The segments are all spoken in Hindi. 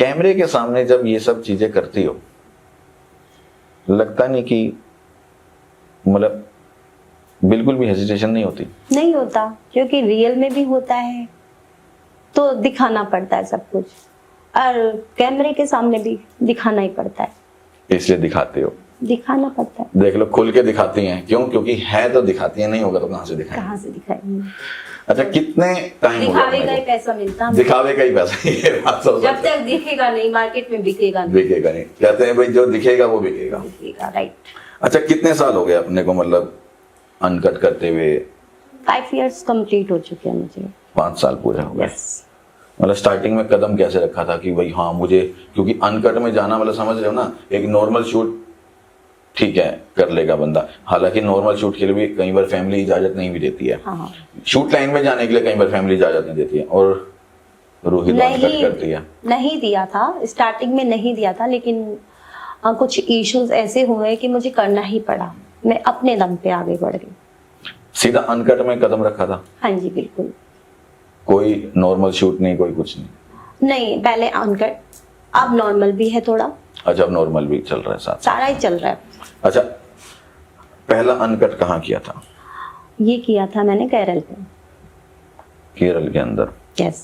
कैमरे के सामने जब ये सब चीजें करती हो, लगता नहीं कि मतलब बिल्कुल भी हेजिटेशन नहीं होती? नहीं होता, क्योंकि रियल में भी होता है तो दिखाना पड़ता है सब कुछ, और कैमरे के सामने भी दिखाना ही पड़ता है, इसलिए दिखाते हो? दिखाना पड़ता है। देख लो, खुल के दिखाती हैं। क्यों? क्योंकि है तो दिखाती है, नहीं होगा तो कहाँ से दिखाएंगे? कहाँ से दिखाएंगे? अच्छा, कितने टाइम हो गया? दिखावे का ही पैसा मिलता है। दिखावे का ही पैसा, ये बात सब जब तक दिखेगा नहीं, मार्केट में बिकेगा नहीं। बिकेगा नहीं, कहते हैं भाई जो दिखेगा वो बिकेगा। बिकेगा, राइट। अच्छा, कितने साल हो गए अपने को मतलब अनकट करते हुए? 5 years कंप्लीट हो चुके हैं मुझे। 5 साल पूरे हो गए। यस। मतलब स्टार्टिंग में कदम कैसे रखा था कि भाई हाँ मुझे, क्योंकि अनकट में जाना मतलब समझ रहे हो ना, एक नॉर्मल शूट ठीक है कर लेगा बंदा, हालांकि नॉर्मल शूट के लिए भी कई बार फैमिली इजाजत नहीं भी देती है। हाँ। शूट लाइन में जाने के लिए कई बार फैमिली इजाजत नहीं देती है, और रूही तो अनकट करती है। नहीं दिया था, स्टार्टिंग में नहीं दिया था, लेकिन कुछ इश्यूज ऐसे हुए कि मुझे करना ही पड़ा। मैं अपने दम पे आगे बढ़ गई। सीधा अनकट में कदम रखा था? हाँ जी, बिल्कुल। कोई नॉर्मल शूट नहीं, कोई कुछ नहीं? नहीं, पहले अनकट, अब नॉर्मल भी है थोड़ा। अच्छा, अब नॉर्मल भी चल रहा है साथ? सारा ही चल रहा है। अच्छा, पहला अनकट कहाँ किया था? ये किया था मैंने केरल पे। केरल के अंदर? यस।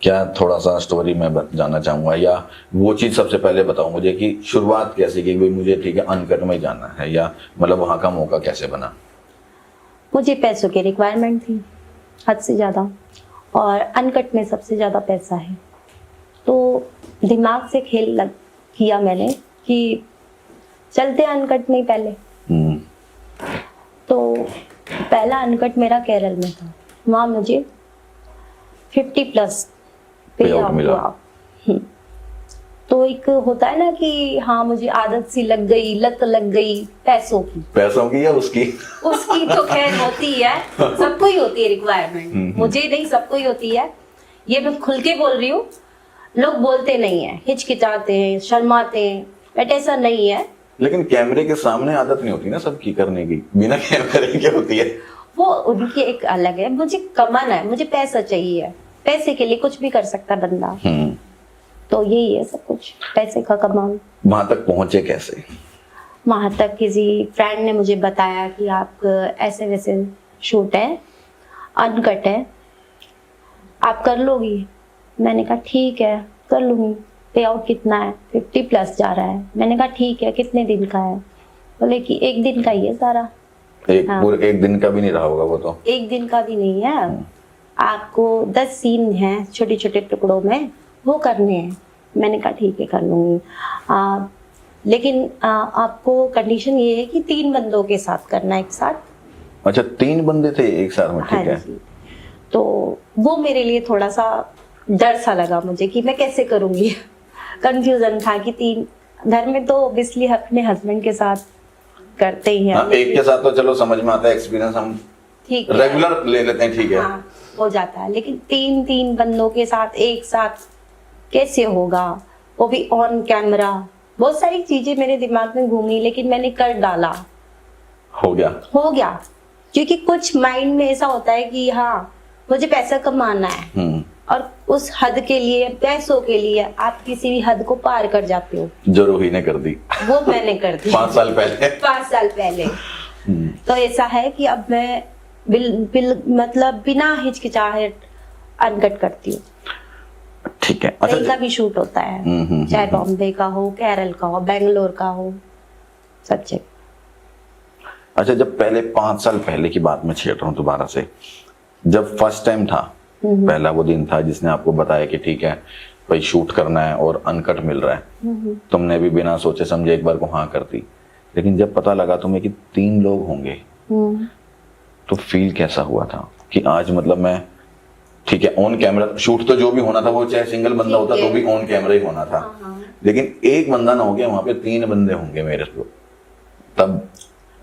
क्या थोड़ा सा स्टोरी में जानना चाहूंगा, या वो चीज सबसे पहले बताओ मुझे कि शुरुआत कैसे की? भाई मुझे ठीक है अनकट में जाना है, या मतलब वहां का मौका कैसे बना? मुझे पैसों की रिक्वायरमेंट थी हद से ज़्यादा, और अनकट में सबसे ज़्यादा पैसा है, तो दिमाग से खेल किया मैंने कि चलते अनकट में ही पहले। तो पहला अनकट मेरा केरल में था। वहाँ मुझे 50+ पे आउट हुआ। तो एक होता है ना कि हाँ मुझे आदत सी लग गई, लत लग गई पैसों की या उसकी? उसकी तो खैर होती है, सबको ही होती है रिक्वायरमेंट, मुझे नहीं, सबको ही होती है। ये मैं खुल के बोल रही हूँ, लोग बोलते नहीं है, हिचकिचाते हैं, शर्माते हैं, बट ऐसा नहीं है। लेकिन कैमरे के सामने आदत नहीं होती ना सबकी करने की, बिना कैमरे के होती है वो उनकी एक अलग है। मुझे कमाना है, मुझे पैसा चाहिए, पैसे के लिए कुछ भी कर सकता बंदा। तो यही है सब कुछ, पैसे का कमाल। वहां तक पहुंचे कैसे? वहां तक किसी फ्रेंड ने मुझे बताया कि आप ऐसे वैसे शूट है, अनकट है, आप कर लोगी? मैंने कहा ठीक है कर लूंगी। पे आउट कितना है? 50+ जा रहा है। मैंने कहा ठीक है, कितने दिन का है? बोले कि 1 दिन का ही है सारा। हाँ। पूरे 1 दिन का भी नहीं रहा होगा वो तो? 1 दिन का भी नहीं है, आपको 10 सीन हैं छोटे छोटे टुकड़ों में, वो करने हैं। मैंने कहा ठीक है कर लूंगी, लेकिन आपको कंडीशन ये है कि 3 बंदों के साथ करना एक साथ। अच्छा, 3 बंदे थे एक साथ में? ठीक है। तो वो मेरे लिए थोड़ा सा डर सा लगा मुझे कि मैं कैसे करूंगी। कंफ्यूजन था कि 3 घर में तो ऑब्वियसली अपने हस्बैंड के साथ करते ही हैं। हाँ, एक के साथ तो चलो समझ में आता है, एक्सपीरियंस हम ठीक रेगुलर ले लेते हैं, ठीक है। हाँ, हो जाता है, लेकिन 3 बंदों के साथ एक साथ कैसे होगा, वो भी ऑन कैमरा। बहुत सारी चीजें मेरे दिमाग में घूमी, लेकिन मैंने कर डाला। हो गया, क्योंकि कुछ माइंड में ऐसा होता है कि हाँ मुझे पैसा कमाना है, और उस हद के लिए, पैसों के लिए आप किसी भी हद को पार कर जाते हो। जो रूही ने कर दी वो मैंने कर दी 5 साल पहले। 5 साल पहले। तो ऐसा है कि अब मैं मतलब बिना हिचकिचाहट अनकट करती हूँ। ठीक है। कहीं का भी शूट होता है, चाहे बॉम्बे का हो, केरल का हो, बेंगलोर का हो, सब जगह। अच्छा, जब पहले 5 साल पहले की बात मैं छेड़ रहा हूँ दोबारा से, जब फर्स्ट टाइम था, पहला वो दिन था जिसने आपको बताया कि ठीक है भाई शूट करना है और अनकट मिल रहा है, तुमने भी बिना सोचे समझे एक बार को हाँ कर दी। लेकिन जब पता लगा तुम्हें कि 3 लोग होंगे, तो फील कैसा हुआ था कि आज मतलब मैं ठीक है ऑन कैमरा शूट, तो जो भी होना था वो चाहे सिंगल बंदा होता तो भी ऑन कैमरा ही होना था, लेकिन एक बंदा ना हो गया, वहां पे 3 बंदे होंगे मेरे को, तब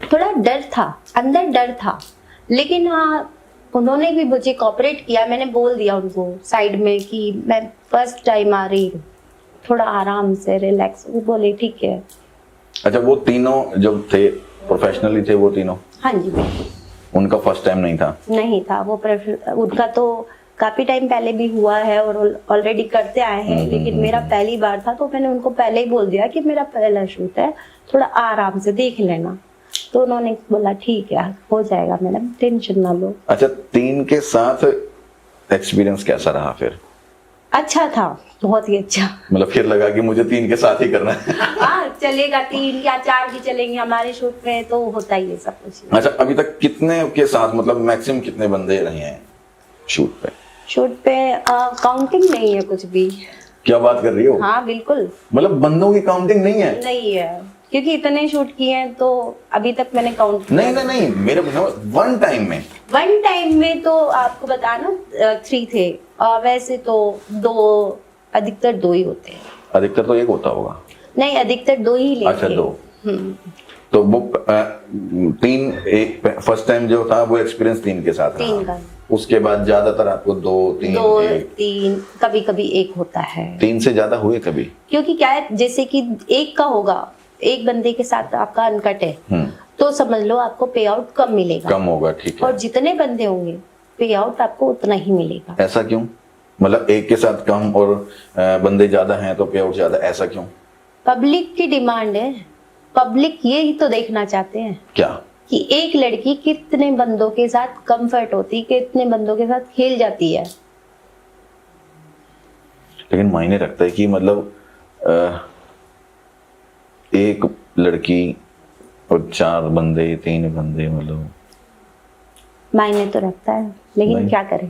थोड़ा डर था, अंदर डर था। लेकिन उन्होंने भी मुझे कोऑपरेट किया। मैंने बोल दिया उनको साइड में कि मैं फर्स्ट टाइम आ रही हूँ, थोड़ा आराम से रिलैक्स। वो बोले ठीक है। अच्छा, वो तीनों जब थे प्रोफेशनली थे वो तीनों? हाँ जी, बिल्कुल। उनका फर्स्ट टाइम नहीं था? नहीं था वो, उनका तो काफी टाइम पहले भी हुआ है और ऑलरेडी करते आए हैं, लेकिन मेरा पहली बार था तो मैंने उनको पहले ही बोल दिया कि मेरा पहला शूट है, थोड़ा आराम से देख लेना। तो उन्होंने बोला ठीक है हो जाएगा मैडम, टेंशन ना लो। अच्छा, 3 के साथ एक्सपीरियंस कैसा रहा फिर? अच्छा था, बहुत ही अच्छा। मतलब फिर लगा कि मुझे 3 के साथ ही करना है? हाँ चलेगा, 3 या 4 भी चलेंगे, हमारे शूट में तो होता ही है सब कुछ। अच्छा, अभी तक कितने के साथ, मतलब मैक्सिमम कितने बंदे रहे हैं शूट पे? शूट पे काउंटिंग नहीं है कुछ भी। क्या बात कर रही हो? हाँ बिल्कुल मतलब बंदों की काउंटिंग नहीं है? नहीं है, क्योंकि इतने शूट किए हैं तो अभी तक मैंने काउंट नहीं, मेरे वन टाइम में। वन टाइम में तो आपको बताना 3 थे, और वैसे तो 2, अधिकतर 2 ही होते हैं। अधिकतर तो 1 होता होगा। नहीं, अधिकतर 2 ही लेते हैं। अच्छा 2। तो वो 3, एक फर्स्ट टाइम जो था वो एक्सपीरियंस 3 के साथ 3 रहा। का। उसके बाद ज्यादातर आपको 2, 3, 2, 1। 3, कभी कभी 1 होता है। 3 से ज्यादा हुए कभी? क्योंकि क्या है, जैसे कि 1 का होगा, एक बंदे के साथ आपका अनकट है तो समझ लो आपको पे आउट कम मिलेगा। कम होगा, ठीक है। और जितने बंदे होंगे पे आउट आपको उतना ही मिलेगा। ऐसा क्यों? मतलब एक के साथ कम और बंदे ज्यादा हैं तो पे आउट ज्यादा, ऐसा क्यों? पब्लिक की डिमांड है, पब्लिक ये ही तो देखना चाहते हैं क्या? कि एक लड़की कितने बंदों के साथ कंफर्ट होती, कितने बंदों के साथ खेल जाती है। लेकिन मायने रखता है कि मतलब एक लड़की और 4 बंदे, 3 बंदे, मतलब मायने तो रखता है, लेकिन नहीं। क्या करें।